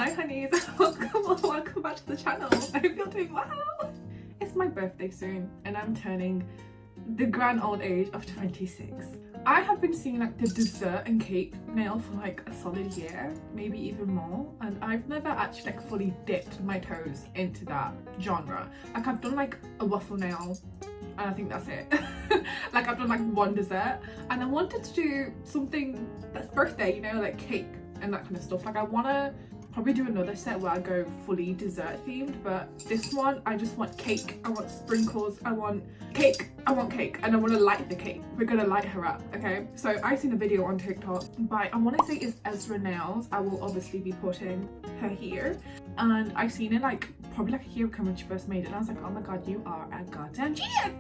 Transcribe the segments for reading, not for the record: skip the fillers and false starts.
Hi honeys, welcome back to the channel. I hope you're doing well. It's my birthday soon and I'm turning the grand old age of 26. I have been seeing like the dessert and cake nail for like a solid year, maybe even more, and I've never actually like fully dipped my toes into that genre. Like I've done like a waffle nail and I think that's it. Like I've done like one dessert, and I wanted to do something that's birthday, you know, like cake and that kind of stuff. Like I want to probably do another set where I go fully dessert themed, but this one I just want cake, I want sprinkles, I want cake, and I want to light the cake. We're gonna light her up, okay? So I seen a video on TikTok by, I want to say it's Ezra Nails. I will obviously be putting her here, and I seen it like probably like a year ago when she first made it, and I was like, oh my god, you are a goddamn genius.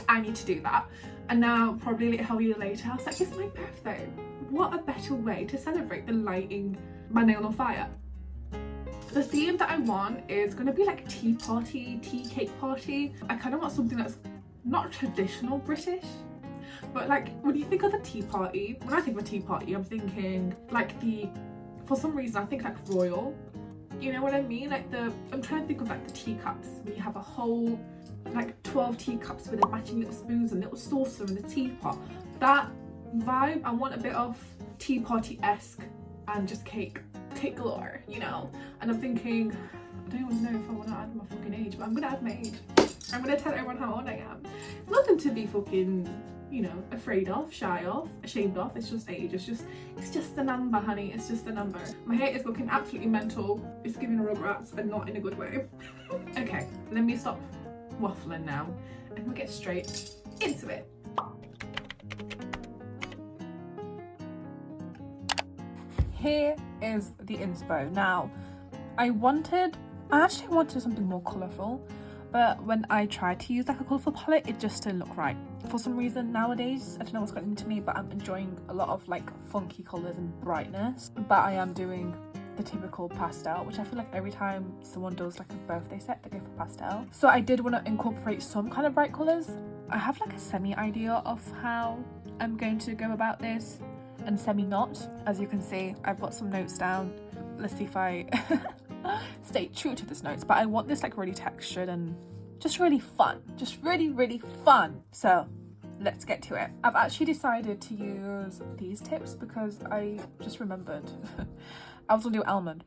I need to do that. And now probably like a year later I was like, it's my birthday, what a better way to celebrate than lighting my nail on fire. The theme that I want is going to be like tea party, tea cake party. I kind of want something that's not traditional British, but like when you think of a tea party, when I think of a tea party I'm thinking like for some reason I think like royal, you know what I mean? Like I'm trying to think of like the teacups, when you have a whole like 12 teacups with the matching little spoons and little saucer and the teapot. That vibe, I want a bit of tea party-esque and just cake galore, you know? And I'm thinking, I don't even know if I want to add my fucking age, but I'm gonna add my age. I'm gonna tell everyone how old I am. Nothing to be fucking, you know, afraid of, shy of, ashamed of. It's just age. It's just a number, honey. It's just a number. My hair is looking absolutely mental. It's giving Rugrats and not in a good way. Okay, let me stop waffling now and we'll get straight into it. Here is the inspo. Now, I actually wanted something more colourful, but when I tried to use like a colourful palette, it just didn't look right. For some reason nowadays, I don't know what's gotten into me, but I'm enjoying a lot of like funky colours and brightness. But I am doing the typical pastel, which I feel like every time someone does like a birthday set, they go for pastel. So I did want to incorporate some kind of bright colours. I have like a semi idea of how I'm going to go about this, and semi not. As you can see, I've got some notes down. Let's see if I stay true to this notes, but I want this like really textured and just really fun, just really fun. So let's get to it. I've actually decided to use these tips because I just remembered I was gonna do almond,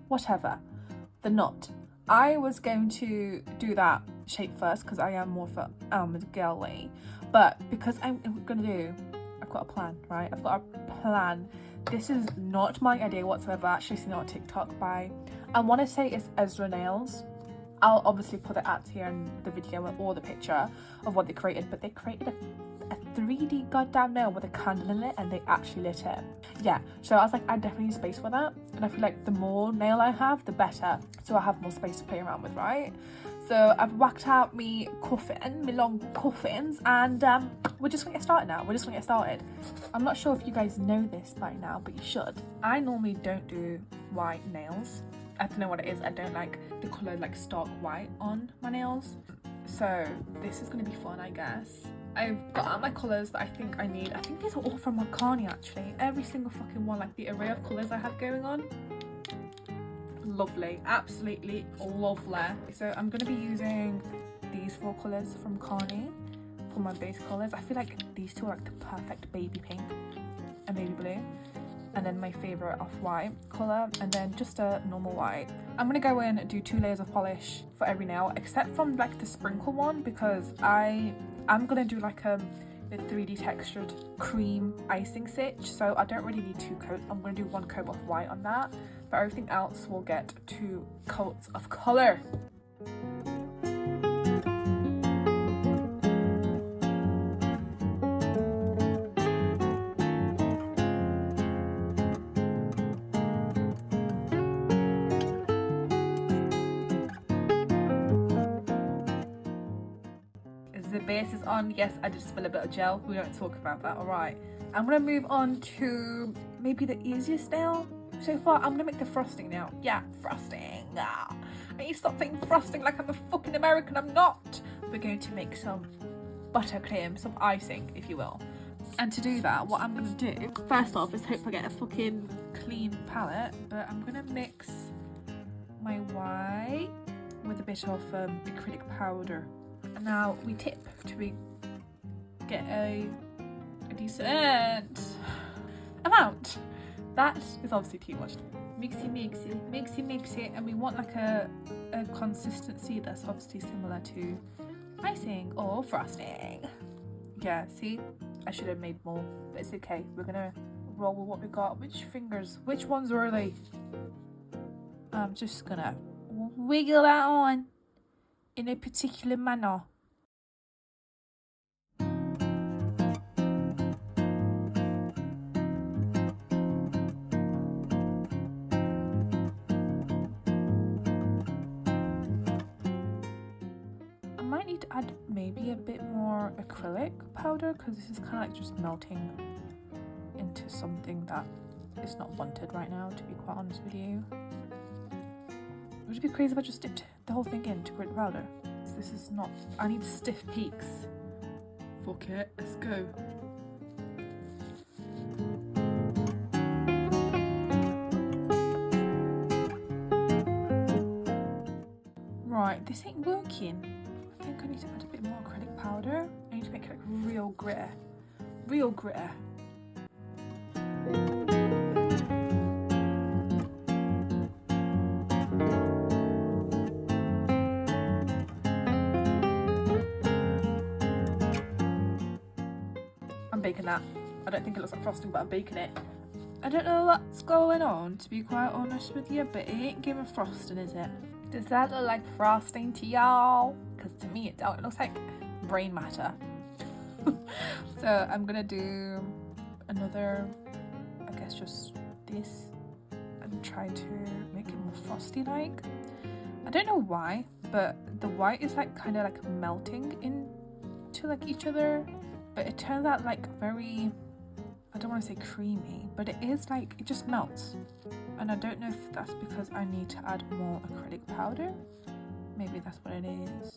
whatever, the knot. I was going to do that shape first because I am more of an almond girly, but because I've got a plan, right? I've got a plan. This is not my idea whatsoever. I actually seen it on TikTok by, I want to say it's Ezra Nails. I'll obviously put it out here in the video or the picture of what they created, but they created a 3D goddamn nail with a candle in it and they actually lit it. Yeah, so I was like, I definitely need space for that, and I feel like the more nail I have, the better, so I have more space to play around with, right? So I've whacked out my long cuffins, and we're just gonna get started now. I'm not sure if you guys know this by now, but you should. I normally don't do white nails. I don't know what it is. I don't like the colour like stark white on my nails. So this is gonna be fun, I guess. I've got out my colours that I think I need. I think these are all from Marcani actually. Every single fucking one, like the array of colours I have going on. Lovely, absolutely lovely. So I'm gonna be using these 4 colours from Carney for my base colours. I feel like these two are like the perfect baby pink and baby blue, and then my favourite off-white colour, and then just a normal white. I'm gonna go in and do 2 layers of polish for every nail, except from like the sprinkle one, because I'm gonna do like the 3D textured cream icing stitch, so I don't really need 2 coats. I'm gonna do 1 coat of white on that, but everything else will get 2 coats of colour. The base is on. Yes, I did spill a bit of gel. We don't talk about that, alright? I'm gonna move on to maybe the easiest nail so far. I'm gonna make the frosting now. Yeah, frosting. I need to stop saying frosting like I'm a fucking American. I'm not. We're going to make some buttercream, some icing, if you will. And to do that, what I'm gonna do, first off, is hope I get a fucking clean palette, but I'm gonna mix my white with a bit of acrylic powder. And now we tip to get a decent amount. That is obviously too much. Mix it, and we want like a consistency that's obviously similar to icing or frosting. Yeah, see, I should have made more, but it's okay. We're gonna roll with what we got. Which ones were they? I'm just gonna wiggle that on in a particular manner. I might need to add maybe a bit more acrylic powder because this is kind of like just melting into something that is not wanted right now, to be quite honest with you. Would it be crazy if I just dipped the whole thing into acrylic powder? This is not... I need stiff peaks. Fuck it, let's go. Right, this ain't working. I think I need to add a bit more acrylic powder. I need to make it like real glitter. Real glitter. I'm baking that. I don't think it looks like frosting, but I'm baking it. I don't know what's going on, to be quite honest with you, but it ain't giving frosting, is it? Does that look like frosting to y'all? Because to me it don't. It looks like brain matter. So I'm gonna do another, I guess just this, and try to make it more frosty like. I don't know why, but the white is like kind of like melting into like each other, but it turns out like very, I don't want to say creamy, but it is like, it just melts. And I don't know if that's because I need to add more acrylic powder. Maybe that's what it is.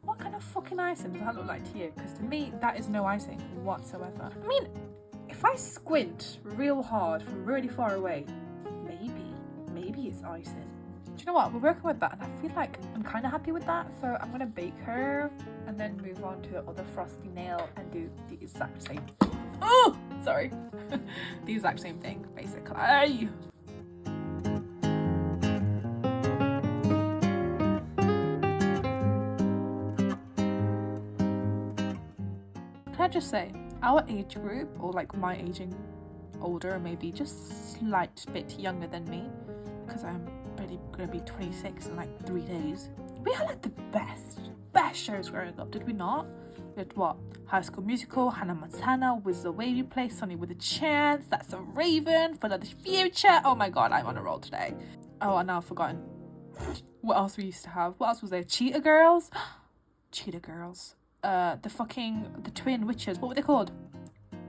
What kind of fucking icing does that look like to you? Because to me, that is no icing whatsoever. I mean, if I squint real hard from really far away, maybe it's icing. Do you know what? We're working with that and I feel like I'm kind of happy with that. So I'm going to bake her and then move on to the other frosty nail and do the exact same. Oh, sorry. The exact same thing, basically. Can I just say, our age group, or like my aging older, maybe just slight bit younger than me, because I'm really gonna be 26 in like 3 days. We had like the best shows growing up, did we not? We had what? High School Musical, Hannah Montana, Wiz the Wavy Place, Sonny with a Chance, That's a Raven, For the Future. Oh my god, I'm on a roll today. Oh, and now I've forgotten what else we used to have. What else was there? Cheetah Girls. Cheetah Girls. The twin witches. What were they called?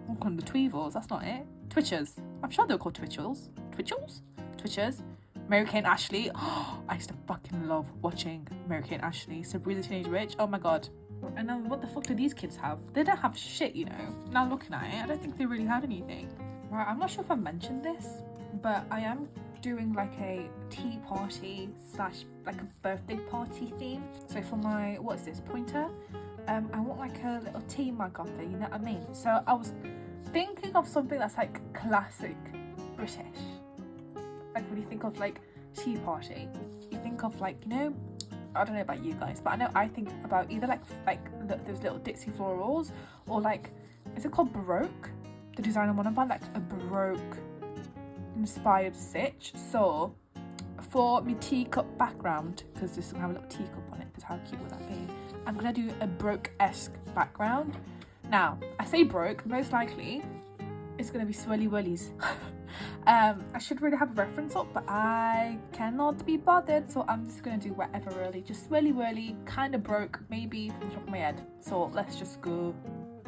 I'm calling them the Tweevils. That's not it. Twitchers. I'm sure they were called Twitchels. Twitchers. Mary-Kate and Ashley. I used to fucking love watching Mary-Kate and Ashley. Sabrina the Teenage Witch. Oh my god. And then what the fuck do these kids have? They don't have shit, you know. Now looking at it, I don't think they really had anything. Right, I'm not sure if I mentioned this, but I am doing like a tea party / like a birthday party theme. So for my, what is this, pointer? I want like a little tea mug on there, you know what I mean? So I was thinking of something that's like classic British. Like when you think of like tea party, you think of like, you know, I don't know about you guys, but I know I think about either like those little Dixie florals, or like, is it called Baroque? The design I want to buy, like a Baroque inspired stitch. So for my teacup background, because this will have a little teacup on it, because how cute would that be? I'm gonna do a Baroque-esque background. Now, I say Baroque, most likely it's gonna be swirly whirlies. I should really have a reference up, but I cannot be bothered, so I'm just gonna do whatever really. Just swirly whirly, kind of Baroque, maybe from the top of my head. So let's just go.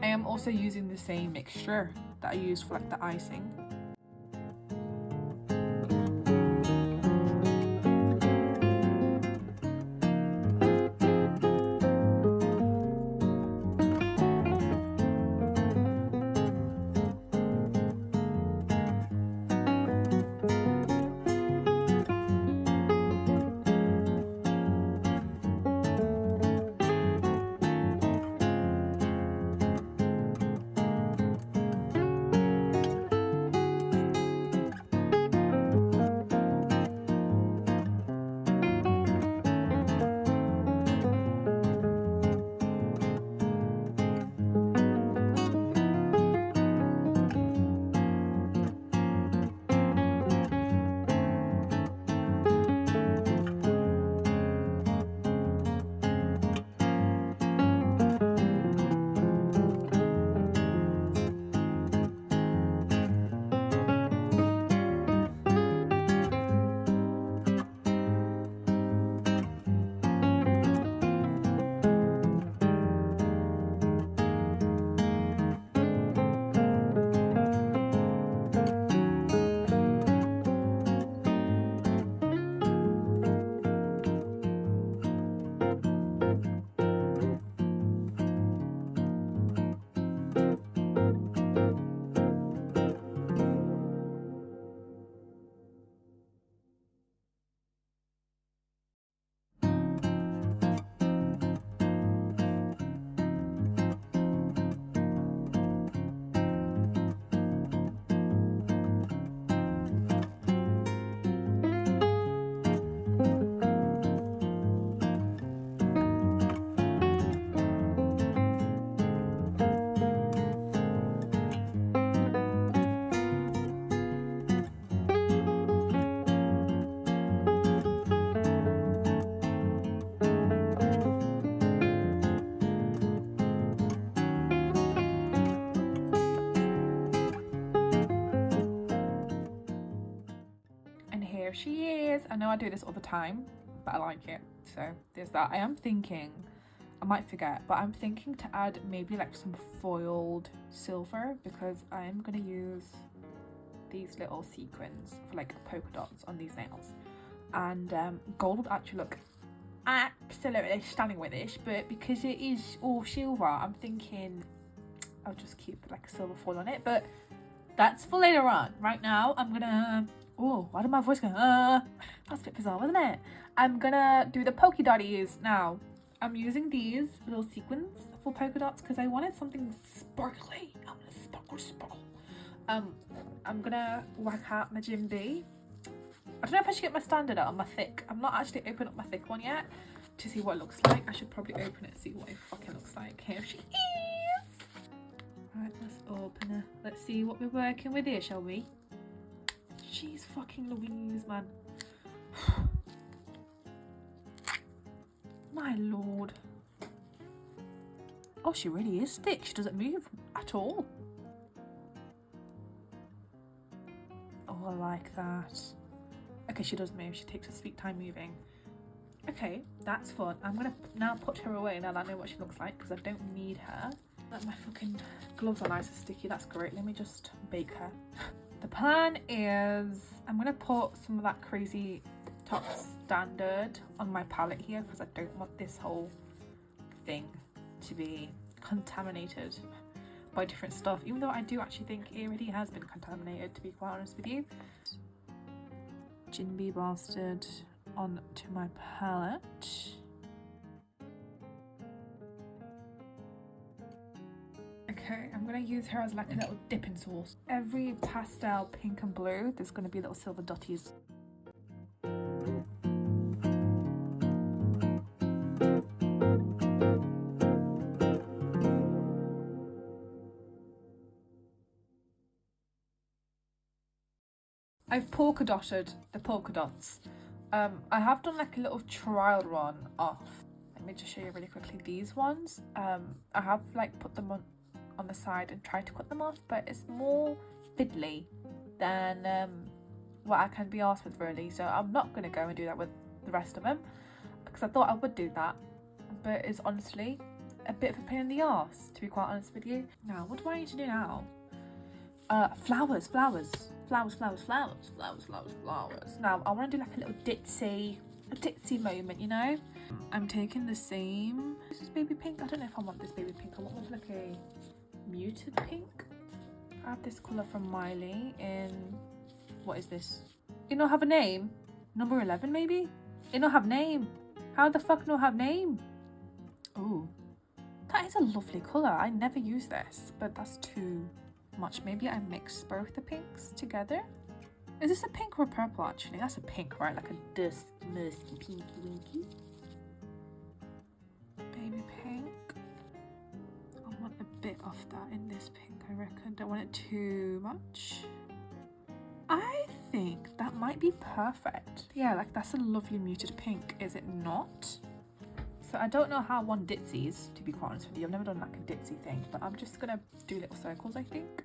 I am also using the same mixture that I used for like the icing. here she is. I know I do this all the time, but I like it. So there's that. I am thinking, I might forget, but I'm thinking to add maybe like some foiled silver, because I'm gonna use these little sequins for like polka dots on these nails. And gold would actually look absolutely stunning with this, but because it is all silver, I'm thinking I'll just keep like a silver foil on it, but that's for later on. Right now I'm gonna, oh, why did my voice go that's a bit bizarre, wasn't it? I'm gonna do the polka dotties now. I'm using these little sequins for polka dots because I wanted something sparkly. I want to sparkle. I'm gonna whack out my Jim B. I don't know if I should get my standard out on my thick. I'm not actually opened up my thick one yet to see what it looks like. I should probably open it and see what it fucking looks like. Here she is. Right, let's open her. Let's see what we're working with here, shall we? Jeez fucking Louise, man. My lord. Oh, she really is thick. She doesn't move at all. Oh, I like that. Okay, she does move. She takes her sweet time moving. Okay, that's fun. I'm gonna now put her away now that I know what she looks like, because I don't need her. Like, my fucking gloves are nice and sticky. That's great. Let me just bake her. The plan is I'm gonna put some of that crazy top standard on my palette here, because I don't want this whole thing to be contaminated by different stuff, even though I do actually think it already has been contaminated, to be quite honest with you. Jinby bastard onto my palette. Okay, I'm gonna use her as like a little dipping sauce. Every pastel pink and blue, there's gonna be little silver dotties. I've polka dotted the polka dots. I have done like a little trial run off. Let me just show you really quickly these ones. I have like put them on the side and tried to cut them off, but it's more fiddly than what I can be asked with, really. So I'm not going to go and do that with the rest of them, because I thought I would do that, but it's honestly a bit of a pain in the arse, to be quite honest with you. Now, what do I need to do now? Flowers. Now, I want to do like a little ditzy moment, you know? I'm taking the same, this is baby pink. I don't know if I want this baby pink. I want more like a muted pink. I have this colour from Miley in, what is this? It not have a name? Number 11 maybe? It not have name. How the fuck not have name? Ooh, that is a lovely colour. I never use this, but that's too much. Maybe I mix both the pinks together. Is this a pink or a purple actually? That's a pink, right? Like a dust musky pinky winky. Baby pink. I want a bit of that in this pink, I reckon. Don't want it too much. I think that might be perfect. Yeah, like that's a lovely muted pink, is it not? So I don't know how one ditzies, to be quite honest with you. I've never done like a ditzy thing, but I'm just gonna do little circles, I think.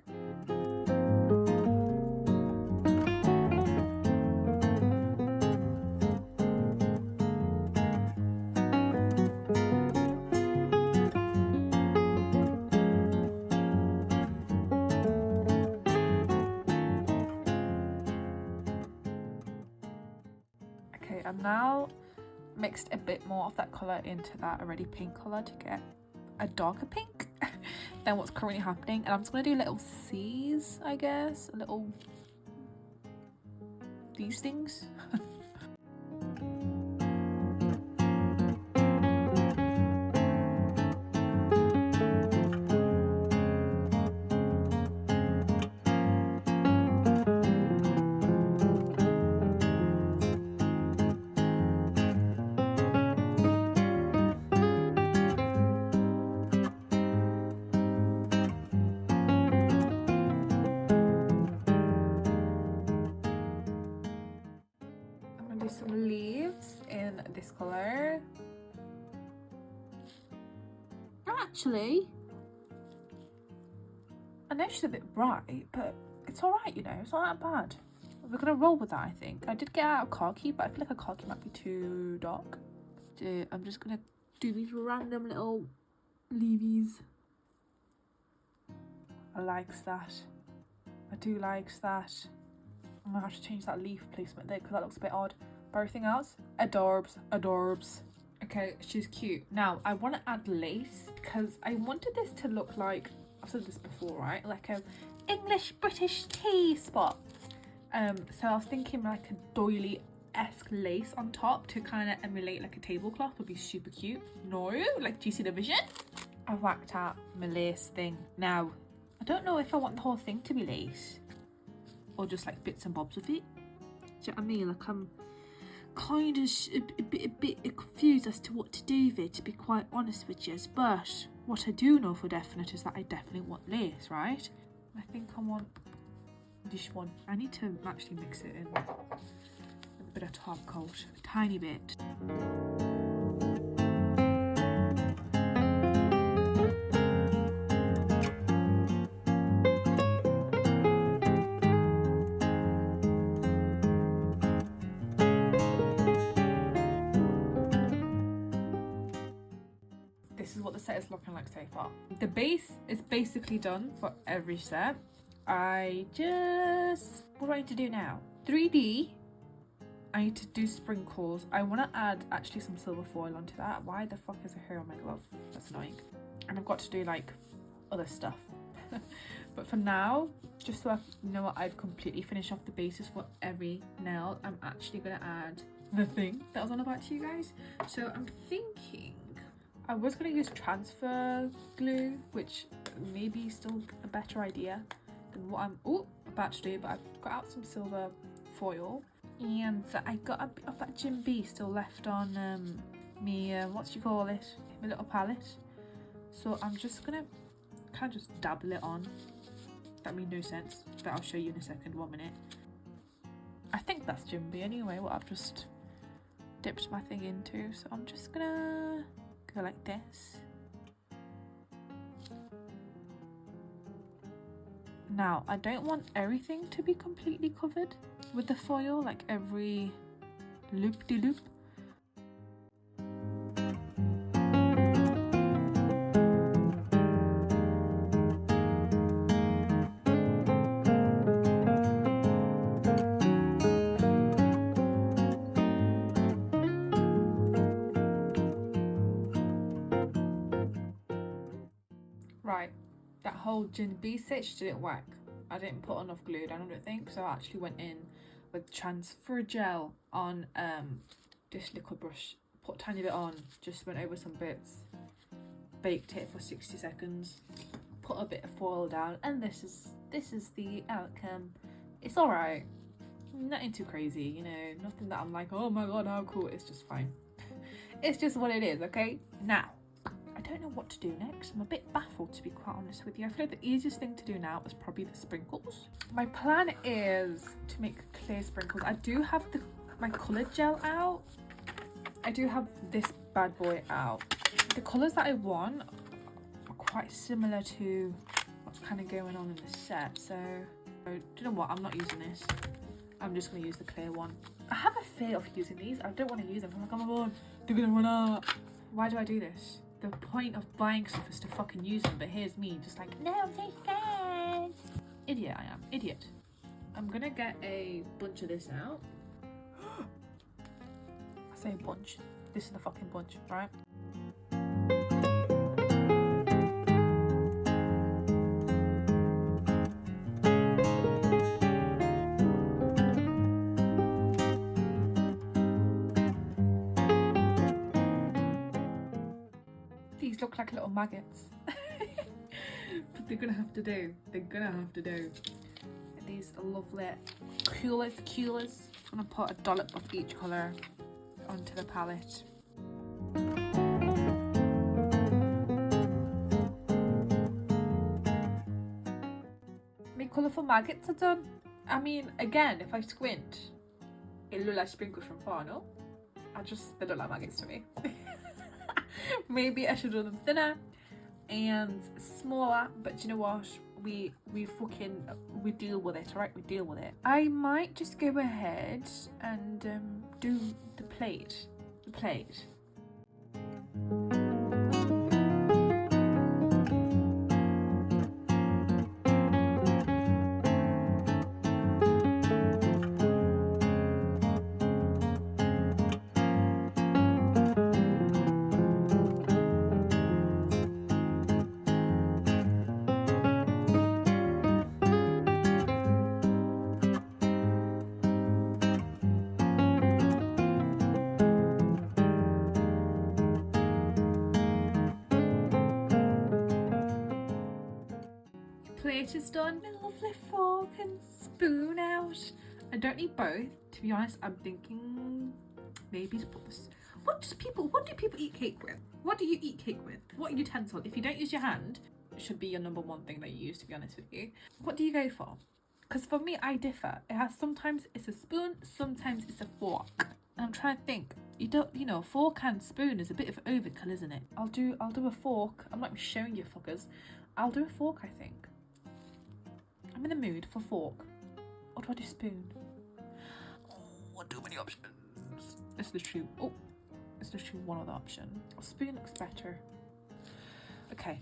Okay, I'm now mixed a bit more of that colour into that already pink colour to get a darker pink than what's currently happening, and I'm just going to do little C's, I guess, a little these things. Some leaves in this colour. Actually, I know she's a bit bright, but it's alright, you know, it's not that bad. we're gonna roll with that, I think. I did get out a khaki, but I feel like a khaki might be too dark. I'm just gonna do these random little leavies. I likes that. I do likes that. I'm gonna have to change that leaf placement there because that looks a bit odd. But everything else, adorbs, adorbs. Okay, she's cute. Now, I want to add lace because I wanted this to look like, I've said this before, right? Like a English British tea spot. So I was thinking like a doily-esque lace on top to kind of emulate like a tablecloth would be super cute. No? Like, do you see the vision? I whacked out my lace thing. Now, I don't know if I want the whole thing to be lace or just like bits and bobs of it. Do you know what I mean? Like, I'm kind of a bit confused as to what to do with it, to be quite honest with you. But what I do know for definite is that I definitely want lace, right? I think I want this one. I need to actually mix it in with a bit of top coat, a tiny bit. This is what the set is looking like so far. The base is basically done for every set. What do I need to do now? 3D, I need to do sprinkles. I want to add actually some silver foil onto that. Why the fuck is a hair on my glove? That's annoying. And I've got to do like other stuff. But for now, just so you know what, I've completely finished off the basis for every nail, I'm actually going to add the thing that I was on about to you guys. So I'm thinking I was going to use transfer glue, which may be still a better idea than what I'm about to do, but I've got out some silver foil and I got a bit of that Jim B still left on me, what do you call it, my little palette. So I'm just going to kind of just dabble it on. That made no sense, but I'll show you in a second, 1 minute. I think that's Jim B anyway, what I've just dipped my thing into. So I'm just going to go like this. Now, I don't want everything to be completely covered with the foil, like every loop-de-loop. Right, that whole Gin B stitch didn't work. I didn't put enough glue down, I don't think, so I actually went in with transfer gel on this liquid brush. Put a tiny bit on, just went over some bits, baked it for 60 seconds, put a bit of foil down, and this is the outcome. It's alright, nothing too crazy, you know, nothing that I'm like, oh my god, how cool. It's just fine. It's just what it is, okay? Now, I don't know what to do next. I'm a bit baffled, to be quite honest with you. I feel like the easiest thing to do now is probably the sprinkles. My plan is to make clear sprinkles. I do have my coloured gel out. I do have this bad boy out. The colours that I want are quite similar to what's kind of going on in the set. So, do you know what? I'm not using this. I'm just going to use the clear one. I have a fear of using these. I don't want to use them. I'm like, oh my god, they're going to run out. Why do I do this? The point of buying stuff is to fucking use them, but here's me just like, no, they can't. Idiot I am, idiot. I'm gonna get a bunch of this out. I say bunch, this is the fucking bunch, right? These look like little maggots. But they're gonna have to do. They're gonna have to do. And these are lovely coolers. I'm gonna put a dollop of each colour onto the palette. My colourful maggots are done. I mean, again, if I squint, it looks like sprinkles from far, no? They don't like maggots to me. Maybe I should do them thinner and smaller, but you know what? we deal with it, alright? We deal with it. I might just go ahead and do the plate. Plate is done. My lovely fork and spoon out. I don't need both, to be honest. I'm thinking maybe to put this. What do people eat cake with? What do you eat cake with? What utensil? If you don't use your hand, it should be your number one thing that you use, to be honest with you. What do you go for? Because for me, I differ. It has sometimes it's a spoon, sometimes it's a fork. I'm trying to think. You know, fork and spoon is a bit of overkill, isn't it? I'll do a fork. I'm not showing you fuckers. I'll do a fork, I think. I'm in the mood for fork. Or do I do spoon? Oh, too many options. It's literally one other option. Spoon looks better. Okay.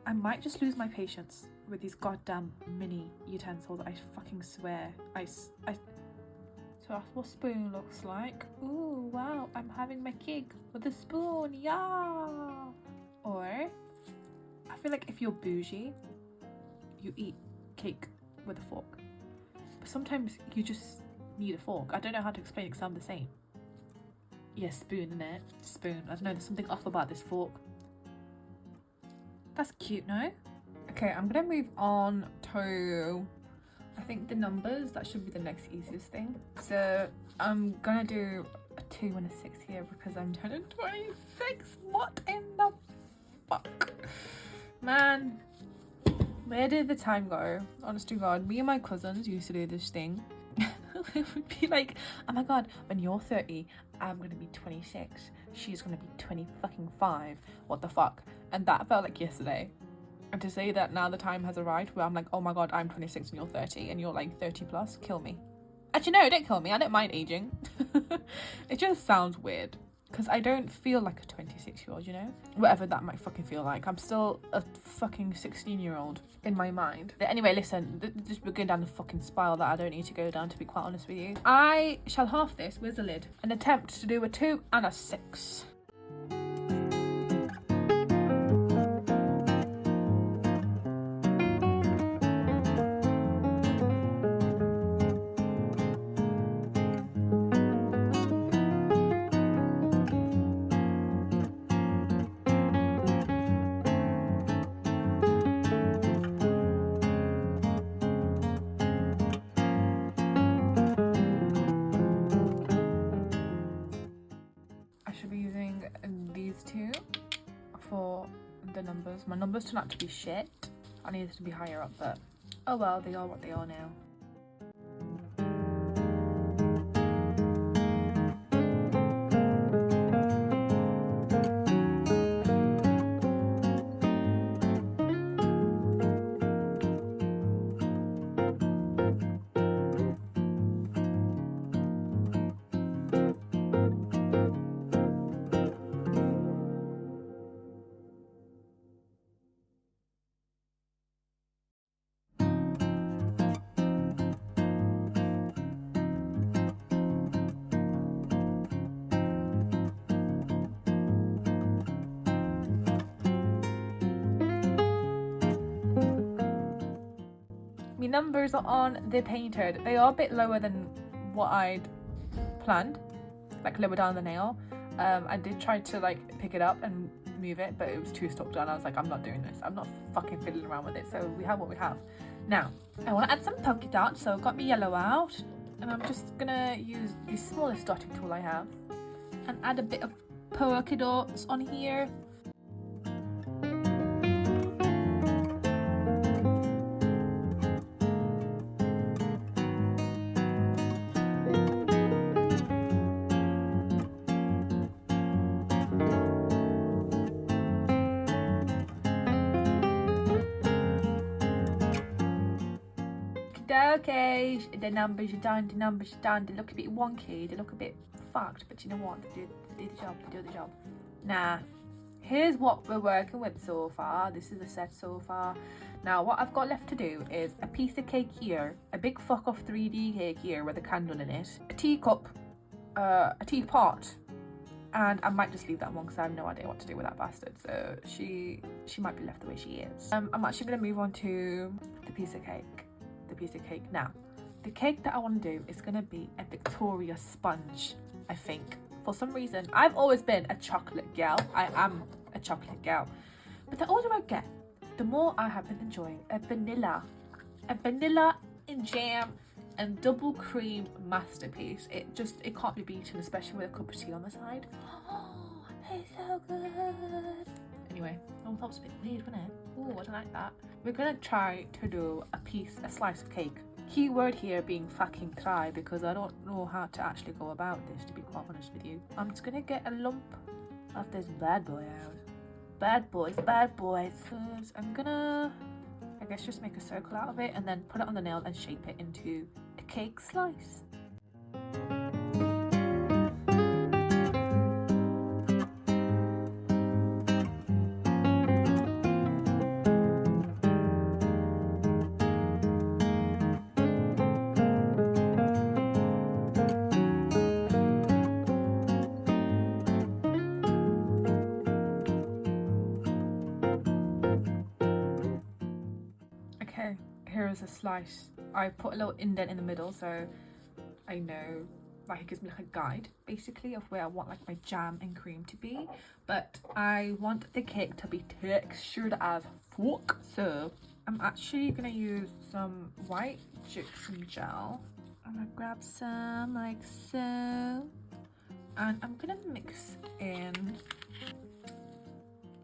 I might just lose my patience with these goddamn mini utensils. I fucking swear. So that's what spoon looks like. Ooh, wow. I'm having my cake with a spoon. Yeah. Or I feel like if you're bougie, you eat cake with a fork, but sometimes you just need a fork. I don't know how to explain it because I'm the same. Yeah, spoon, innit? Spoon. I don't know, there's something off about this fork. That's cute, no? Okay, I'm gonna move on to, I think, the numbers. That should be the next easiest thing. So I'm gonna do a 2 and a 6 here because I'm turning 26. What in the fuck? Man, where did the time go? Honest to God, me and my cousins used to do this thing. It would be like, oh my God, when you're 30, I'm gonna be 26. She's gonna be 25. What the fuck? And that felt like yesterday. And to say that now the time has arrived where I'm like, oh my God, I'm 26 and you're 30 and you're like 30 plus, kill me. Actually, no, don't kill me. I don't mind aging. It just sounds weird. Because I don't feel like a 26-year-old, you know? Whatever that might fucking feel like. I'm still a fucking 16-year-old in my mind. But anyway, listen, we're going down the fucking spiral that I don't need to go down, to be quite honest with you. I shall half this. Where's the lid? An attempt to do a 2 and a 6. For the numbers. My numbers turn out to be shit. I needed to be higher up, but oh well, they are what they are now. My numbers are on the painted. They are a bit lower than what I'd planned, like lower down the nail. I did try to like pick it up and move it, but it was too stuck down. I was like, I'm not doing this. I'm not fucking fiddling around with it. So we have what we have. Now, I want to add some polka dots, so I've got my yellow out, and I'm just gonna use the smallest dotting tool I have and add a bit of polka dots on here. okay, the numbers are done, they look a bit wonky, they look a bit fucked, but you know what, they do the job. Nah, here's what we're working with so far. This is the set so far. Now what I've got left to do is a piece of cake here, a big fuck off 3D cake here with a candle in it, a teacup, a teapot, and I might just leave that one because I have no idea what to do with that bastard, so she might be left the way she is. I'm actually going to move on to the piece of cake. Now, the cake that I want to do is going to be a Victoria sponge, I think. For some reason, I've always been a chocolate girl. I am a chocolate girl. But the older I get, the more I have been enjoying a vanilla and jam and double cream masterpiece. It can't be beaten, especially with a cup of tea on the side. Oh, it's so good. Anyway, that was a bit weird, wasn't it? Oh, I don't like that. We're gonna try to do a slice of cake. Keyword here being fucking try, because I don't know how to actually go about this, to be quite honest with you. I'm just gonna get a lump of this bad boy out. Bad boys. So I'm gonna, I guess, just make a circle out of it and then put it on the nail and shape it into a cake slice. Okay, here is a slice. I put a little indent in the middle so I know, like, it gives me like a guide basically of where I want like my jam and cream to be, but I want the cake to be textured as fuck, so I'm actually gonna use some white gypsum gel. I'm gonna grab some like so, and I'm gonna mix in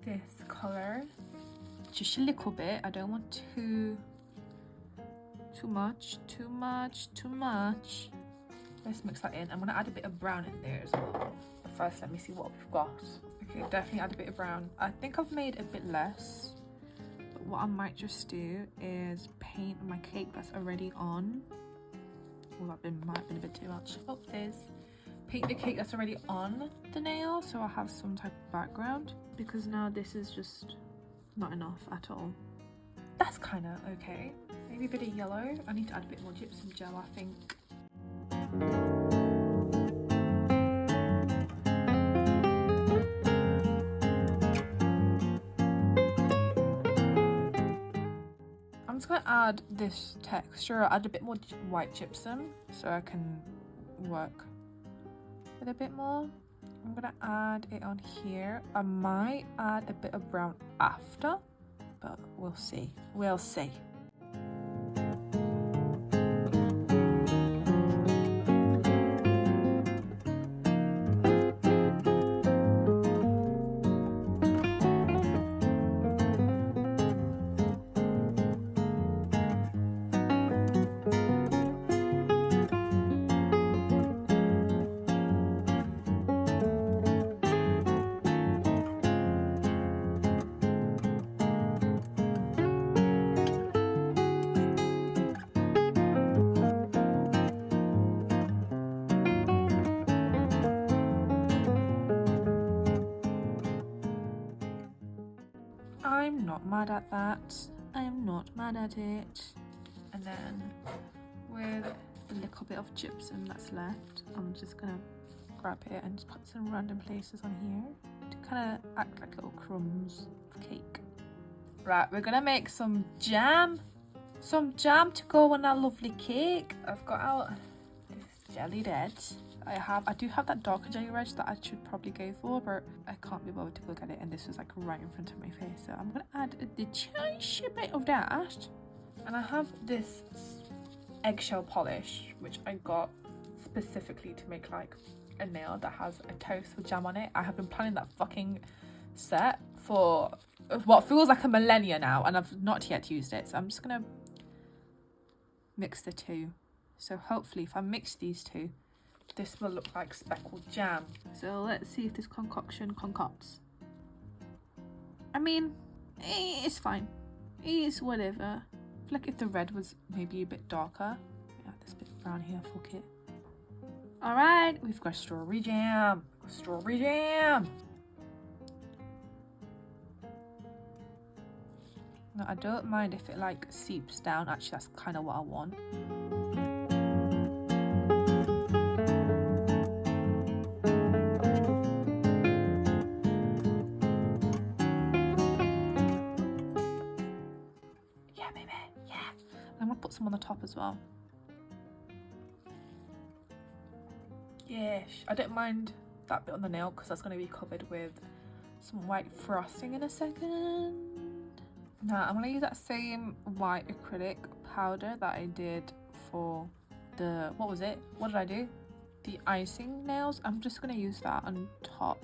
this color just a little bit. I don't want too much. Let's mix that in. I'm gonna add a bit of brown in there as well. But first, let me see what we've got. Okay, definitely add a bit of brown. I think I've made a bit less, but what I might just do is paint my cake that's already on. Well, that might have been a bit too much. Oh, there's paint the cake that's already on the nail, so I have some type of background, because now this is just not enough at all. That's kind of okay. Maybe a bit of yellow. I need to add a bit more gypsum gel, I think. I'm just gonna add this texture. I'll add a bit more white gypsum so I can work with a bit more. I'm gonna add it on here. I might add a bit of brown after, but we'll see. We'll see. I'm not mad at that. I am not mad at it. And then with the little bit of gypsum that's left, I'm just gonna grab it and just put some random places on here to kind of act like little crumbs of cake. Right, we're gonna make some jam. Some jam to go on our lovely cake. I've got out this jelly red. I do have that darker jelly red that I should probably go for, but I can't be bothered to go get it, and this was like right in front of my face, so I'm gonna add the tiny bit of that. And I have this eggshell polish which I got specifically to make like a nail that has a toast with jam on it. I have been planning that fucking set for what feels like a millennia now, and I've not yet used it, so I'm just gonna mix the two. So hopefully if I mix these two, this will look like speckled jam. So let's see if this concoction concocts. I mean, it's fine. It's whatever. feel like if the red was maybe a bit darker. Yeah, this bit brown here, fuck it. Alright, we've got strawberry jam. Strawberry jam! No, I don't mind if it like seeps down. Actually, that's kind of what I want. Yeah, baby, yeah. I'm gonna put some on the top as well. Yes, I don't mind that bit on the nail because that's gonna be covered with some white frosting in a second. Now I'm gonna use that same white acrylic powder that I did for the, what was it? What did I do? The icing nails. I'm just gonna use that on top.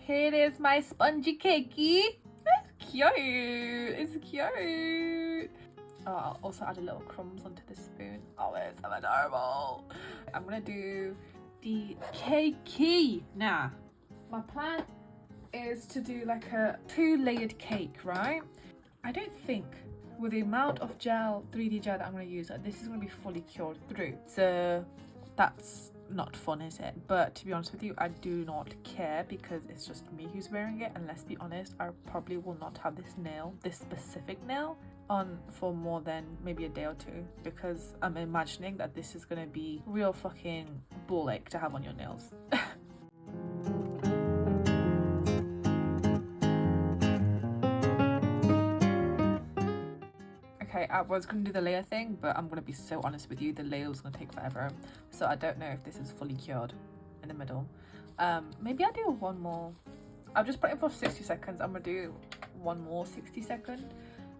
Here it is, my spongy cakey. It's cute. It's cute. Oh, I'll also add a little crumbs onto the spoon. Oh, it's so adorable. I'm gonna do the cakey now. My plan is to do like a 2-layered cake, right? I don't think with the amount of gel, 3D gel that I'm gonna use, that this is gonna be fully cured through. So that's not fun, is it? But to be honest with you, I do not care because it's just me who's wearing it, and let's be honest, I probably will not have this nail, this specific nail, on for more than maybe a day or two, because I'm imagining that this is gonna be real fucking ball ache to have on your nails. Okay, I was going to do the layer thing, but I'm going to be so honest with you, the layer was going to take forever. So I don't know if this is fully cured in the middle. Maybe I'll do one more. I've just put it for 60 seconds. I'm going to do one more 60 second.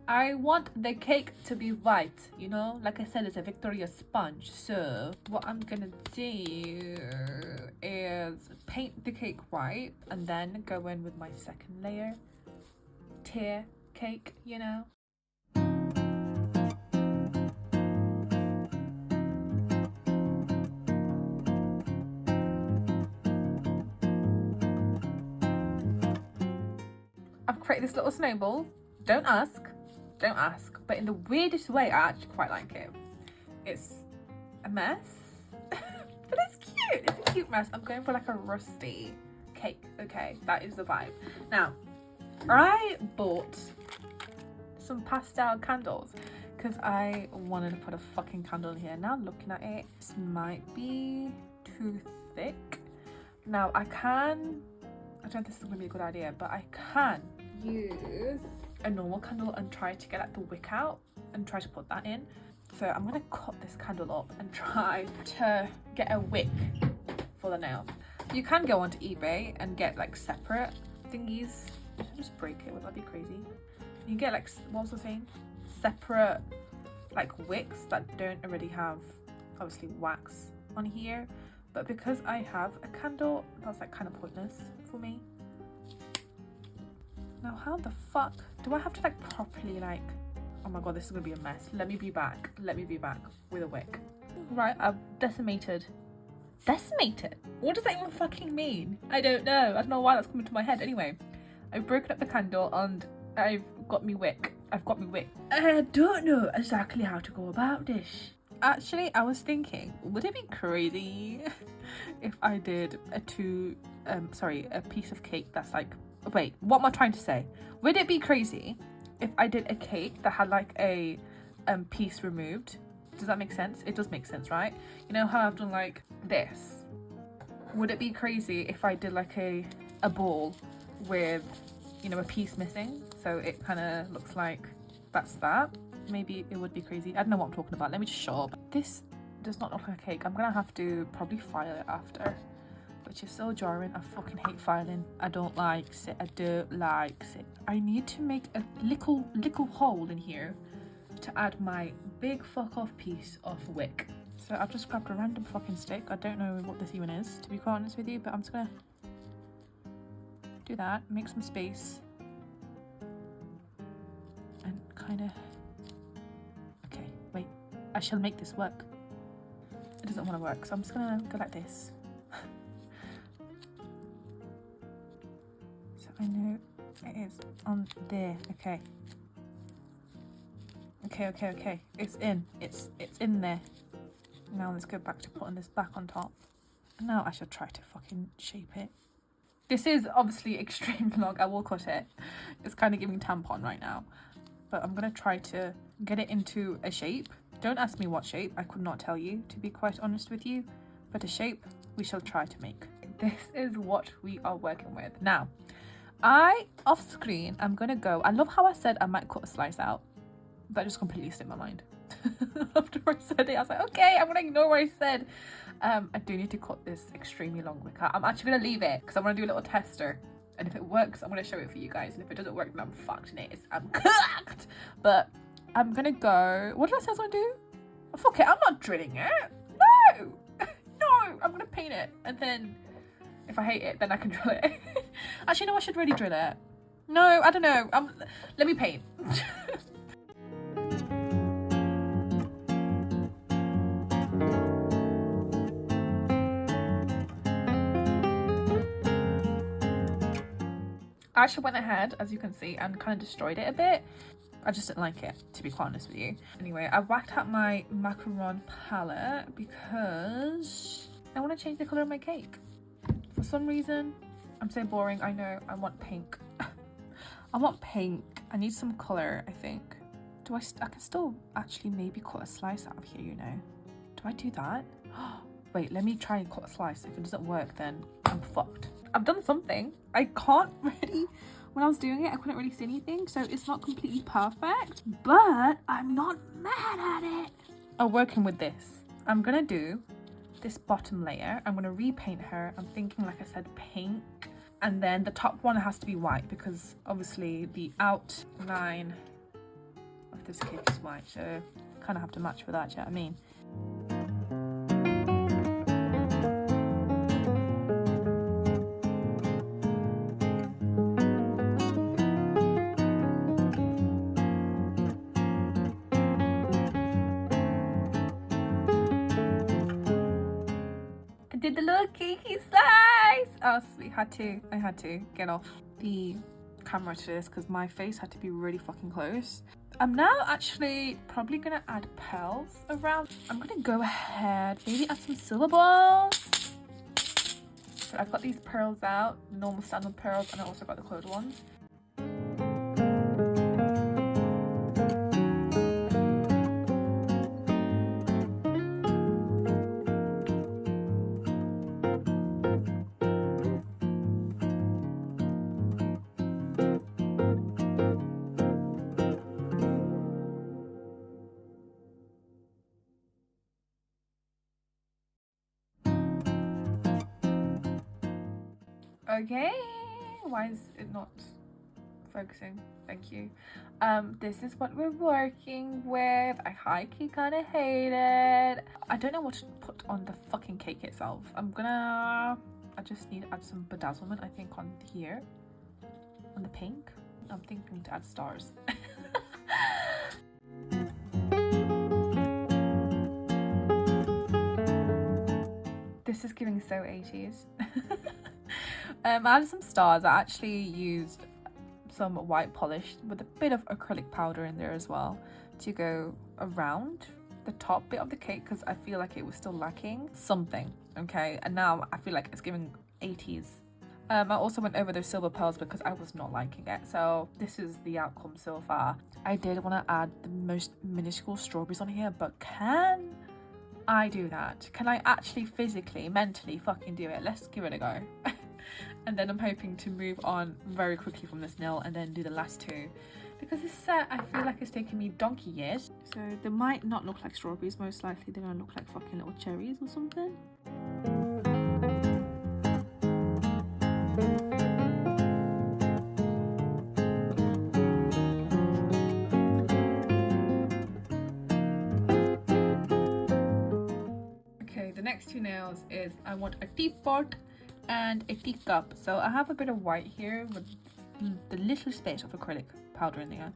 I want the cake to be white, you know? Like I said, it's a Victoria sponge. So what I'm going to do is paint the cake white and then go in with my second layer. Tier cake, you know? I've created this little snowball. Don't ask, but in the weirdest way, I actually quite like it. It's a mess, but it's cute. It's a cute mess. I'm going for like a rusty cake, okay? That is the vibe. Now, I bought some pastel candles because I wanted to put a fucking candle in here. Now looking at it, this might be too thick. Now I don't know if this is going to be a good idea, but I can use a normal candle and try to get like the wick out and try to put that in. So I'm going to cut this candle up and try to get a wick for the nail. You can go onto eBay and get like separate thingies. Should I just break it? Would that be crazy? You get like, what was I saying? Separate like wicks that don't already have obviously wax on here. But because I have a candle, that's like kind of pointless for me. Now how the fuck do I have to like properly like, oh my god, this is gonna be a mess. Let me be back with a wick. Right, I've decimated. What does that even fucking mean? I don't know why that's coming to my head. Anyway, I've broken up the candle and I've got me wick. I don't know exactly how to go about this. Actually, I was thinking, would it be crazy if I did a piece of cake that's like, wait, what am I trying to say? Would it be crazy if I did a cake that had like a piece removed? Does that make sense? It does make sense, right? You know how I've done like this? Would it be crazy if I did like a ball with, you know, a piece missing? So it kind of looks like that's that. Maybe it would be crazy. I don't know what I'm talking about. Let me just shut up. This does not look like a cake. I'm gonna have to probably file it after, which is so jarring. I fucking hate filing. I don't like it. I need to make a little hole in here to add my big fuck off piece of wick. So I've just grabbed a random fucking stick. I don't know what this even is, to be quite honest with you, but I'm just gonna do that, make some space, and kind of, okay, wait, I shall make this work. It doesn't want to work, so I'm just gonna go like this. So I know it is on there. Okay. Okay. It's in. It's in there. Now let's go back to putting this back on top. And now I should try to fucking shape it. This is obviously extremely long. I will cut it. It's kind of giving tampon right now. But I'm gonna try to get it into a shape. Don't ask me what shape. I could not tell you, to be quite honest with you. But a shape we shall try to make. This is what we are working with. Now, off screen, I'm gonna go. I love how I said I might cut a slice out. That just completely slipped my mind. After I said it, I was like, okay, I'm gonna ignore what I said. I do need to cut this extremely long wick out. I'm actually gonna leave it because I want to do a little tester. And if it works, I'm gonna show it for you guys. And if it doesn't work, then I'm fucked in it. I'm cooked. But I'm gonna go. What did I say I was gonna do? Oh, fuck it, I'm not drilling it. No! No! I'm gonna paint it. And then if I hate it, then I can drill it. Actually, no, I should really drill it. No, I don't know. Let me paint. I actually went ahead, as you can see, and kind of destroyed it a bit. I just didn't like it, to be quite honest with you. Anyway, I whacked out my macaron palette because I want to change the colour of my cake. For some reason, I'm so boring. I know, I want pink. I want pink. I need some colour, I think. I can still actually maybe cut a slice out of here, you know. Do I do that? Wait, let me try and cut a slice. If it doesn't work, then I'm fucked. I've done something. I can't really, when I was doing it, I couldn't really see anything, so it's not completely perfect, but I'm not mad at it. Oh, working with this, I'm gonna do this bottom layer. I'm gonna repaint her. I'm thinking, like I said, pink, and then the top one has to be white because obviously the outline of this cake is white, so kind of have to match with that, do you know what I mean? Did the little cakey slice. Oh, sweet. I had to get off the camera to this because my face had to be really fucking close. I'm now actually probably gonna add pearls around. I'm gonna go ahead, maybe add some silver balls. So I've got these pearls out, normal standard pearls, and I also got the colored ones. Okay, why is it not focusing? Thank you. This is what we're working with. I high-key kind of hate it. I don't know what to put on the fucking cake itself. I just need to add some bedazzlement, I think, on here, on the pink. I'm thinking to add stars. This is giving so 80s. I added some stars. I actually used some white polish with a bit of acrylic powder in there as well to go around the top bit of the cake because I feel like it was still lacking something. Okay, and now I feel like it's giving 80s. I also went over those silver pearls because I was not liking it, so this is the outcome so far. I did want to add the most minuscule strawberries on here, but can I do that? Can I actually physically, mentally fucking do it? Let's give it a go. And then I'm hoping to move on very quickly from this nail and then do the last two, because this set I feel like it's taken me donkey years. So they might not look like strawberries, most likely they're gonna look like fucking little cherries or something. next two nails is I want a teapot and a teacup. So I have a bit of white here with the little space of acrylic powder in there,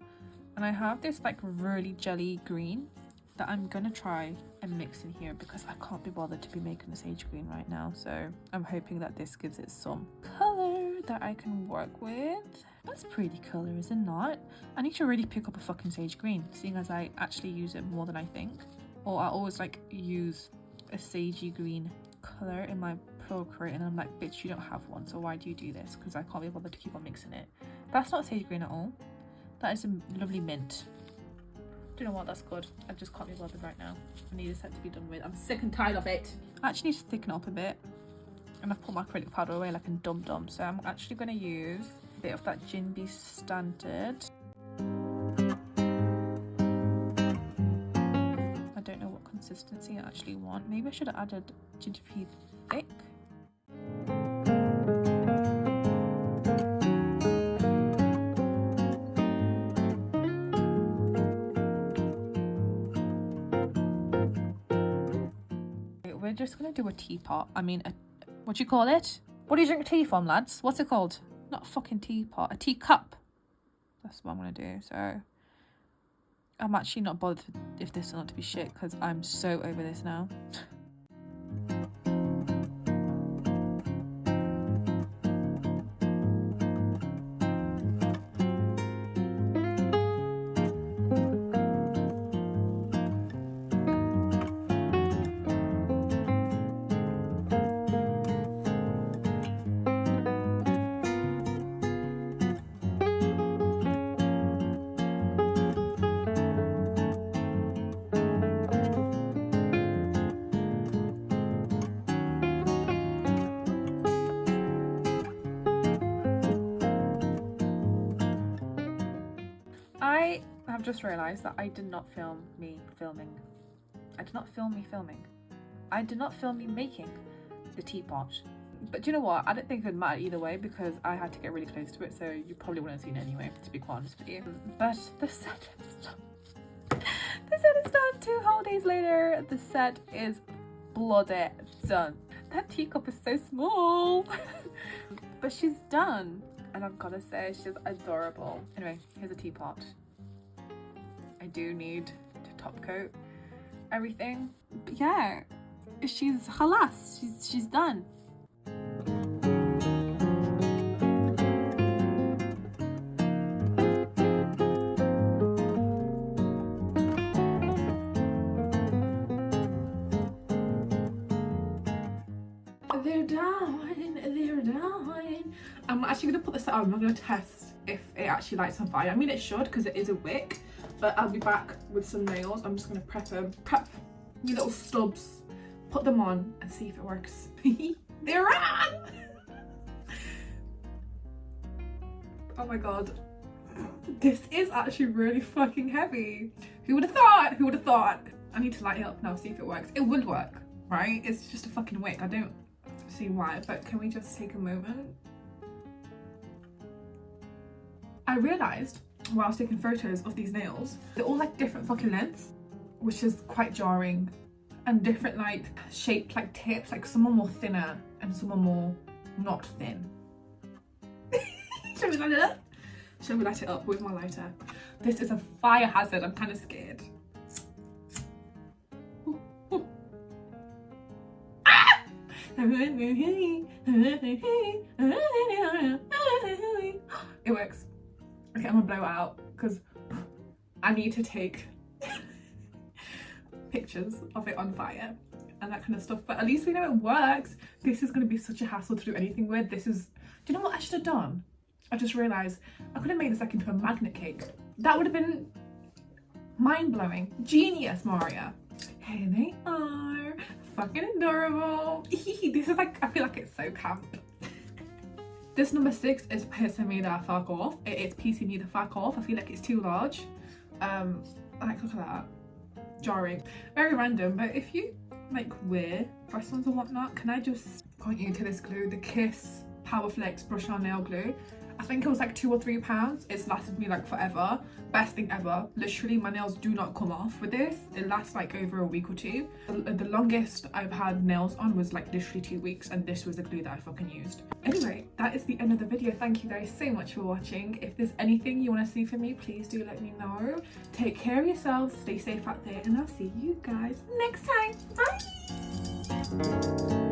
and I have this like really jelly green that I'm gonna try and mix in here because I can't be bothered to be making the sage green right now. So I'm hoping that this gives it some color that I can work with. That's pretty color, is it not? I need to really pick up a fucking sage green, seeing as I actually use it more than I think. Or I always like use a sagey green color in my Procreate, and I'm like, bitch, you don't have one, so why do you do this? Because I can't be bothered to keep on mixing it. That's not sage green at all. That is a lovely mint. Do you know what? That's good. I just can't be bothered right now. I need this set to be done with. I'm sick and tired of it. I actually need to thicken it up a bit, and I've put my acrylic powder away like a dum-dum, so I'm actually going to use a bit of that Ginby Standard. I don't know what consistency I actually want. Maybe I should have added Ginby Thick. We're just gonna do a teapot. I mean, what do you call it? What do you drink tea from, lads? What's it called? Not a fucking teapot, a teacup. That's what I'm gonna do. So I'm actually not bothered if this is not to be shit because I'm so over this now. I have just realised that I did not film me filming. I did not film me filming. I did not film me making the teapot. But do you know what? I don't think it would matter either way because I had to get really close to it, so you probably wouldn't have seen it anyway, to be quite honest with you. But the set is done. The set is done 2 whole days later. The set is bloody done. That teacup is so small. But she's done. And I've got to say, she's adorable. Anyway, here's a teapot. I do need to top coat everything. But yeah, she's halas. She's done. They're done. I'm actually going to put this out. I'm not going to test if it actually lights on fire. I mean, it should because it is a wick, but I'll be back with some nails. I'm just going to prep your little stubs, put them on and see if it works. They're on! Oh my god. This is actually really fucking heavy. Who would have thought? Who would have thought? I need to light it up now, see if it works. It would work, right? It's just a fucking wick. I don't see why, but can we just take a moment? I realised while I was taking photos of these nails, they're all like different fucking lengths, which is quite jarring, and different like shaped like tips, like some are more thinner and some are more not thin. Shall we light it up? Shall we light it up with my lighter? This is a fire hazard, I'm kind of scared. Ooh, ooh. Ah! It works. Okay, I'm gonna blow it out because I need to take pictures of it on fire and that kind of stuff, but at least we know it works. This is gonna be such a hassle to do anything with. This is, do you know what I should have done? I just realised I could have made this like into a magnet cake. That would have been mind-blowing. Genius, Maria. Here they are. Fucking adorable. This is like, I feel like it's so camp. This number 6 is pissing me the fuck off. It's piecing me the fuck off. I feel like it's too large. Like, look at that. Jarring. Very random, but if you like wear press-ons or whatnot, can I just point you to this glue? The Kiss Power Flex Brush On Nail Glue. I think it was like £2 or £3. It's lasted me like forever. best thing ever. Literally, my nails do not come off with this. It lasts like over a week or two. The longest I've had nails on was like literally 2 weeks, and this was the glue that I fucking used. Anyway, that is the end of the video. Thank you guys so much for watching. If there's anything you want to see from me, please do let me know. Take care of yourselves, stay safe out there, and I'll see you guys next time. Bye.